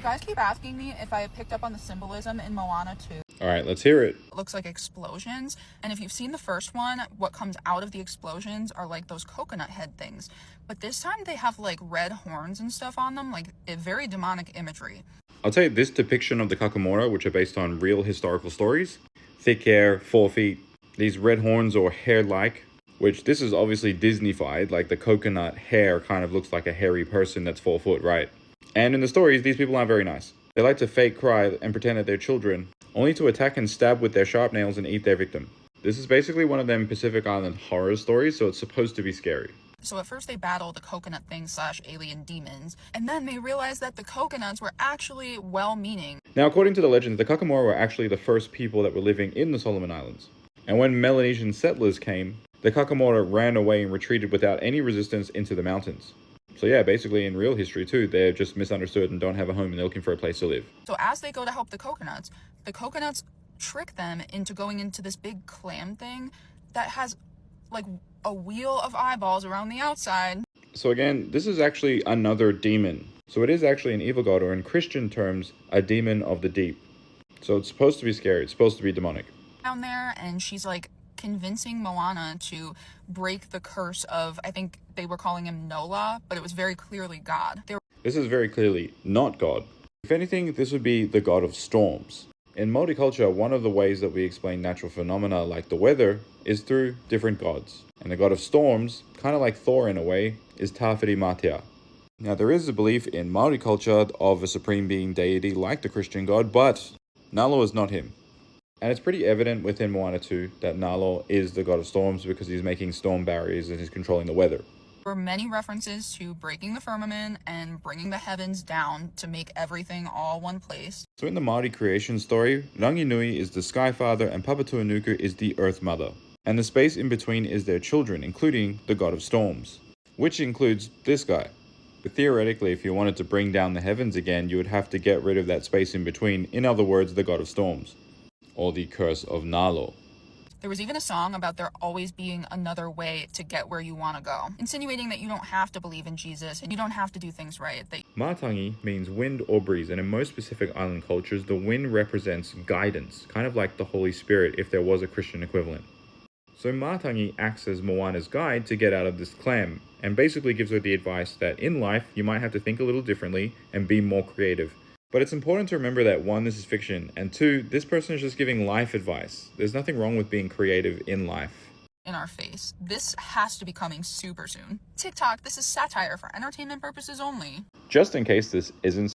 You guys keep asking me if I picked up on the symbolism in Moana 2. All right, let's hear it. It looks like explosions, and if you've seen the first one, what comes out of the explosions are like those coconut head things. But this time they have like red horns and stuff on them, like very demonic imagery. I'll tell you, this depiction of the Kakamora, which are based on real historical stories, thick hair, 4 feet, these red horns or hair-like, which this is obviously Disney-fied, like the coconut hair kind of looks like a hairy person that's 4 foot, right? And in the stories, these people aren't very nice. They like to fake cry and pretend that they're children, only to attack and stab with their sharp nails and eat their victim. This is basically one of them Pacific Island horror stories, so it's supposed to be scary. So at first they battle the coconut things / alien demons, and then they realize that the coconuts were actually well-meaning. Now, according to the legends, the Kakamora were actually the first people that were living in the Solomon Islands. And when Melanesian settlers came, the Kakamora ran away and retreated without any resistance into the mountains. So yeah, basically in real history too, they're just misunderstood and don't have a home and they're looking for a place to live. So as they go to help the coconuts trick them into going into this big clam thing that has like a wheel of eyeballs around the outside. So again, this is actually another demon. So it is actually an evil god, or in Christian terms, a demon of the deep. So it's supposed to be scary, it's supposed to be demonic. Down there, and she's like convincing Moana to break the curse of, I think they were calling him Nola, but it was very clearly God. This is very clearly not God. If anything, this would be the god of storms. In Māori culture, one of the ways that we explain natural phenomena like the weather is through different gods. And the god of storms, kind of like Thor in a way, is Tāwhiri Mātea. Now there is a belief in Māori culture of a supreme being deity like the Christian god, but Nalo is not him. And it's pretty evident within Moana 2 that Nalo is the god of storms because he's making storm barriers and he's controlling the weather. There were many references to breaking the firmament and bringing the heavens down to make everything all one place. So in the Māori creation story, Ranginui is the Sky Father and Papatuanuku is the Earth Mother. And the space in between is their children, including the god of storms, which includes this guy. But theoretically, if you wanted to bring down the heavens again, you would have to get rid of that space in between, in other words, the god of storms, or the curse of Nalo. There was even a song about there always being another way to get where you want to go, insinuating that you don't have to believe in Jesus and you don't have to do things right. Matangi means wind or breeze, and in most Pacific Island cultures, the wind represents guidance, kind of like the Holy Spirit if there was a Christian equivalent. So Matangi acts as Moana's guide to get out of this clam, and basically gives her the advice that in life, you might have to think a little differently and be more creative. But it's important to remember that 1, this is fiction, and 2, this person is just giving life advice. There's nothing wrong with being creative in life. In our face. This has to be coming super soon. TikTok, this is satire for entertainment purposes only. Just in case this isn't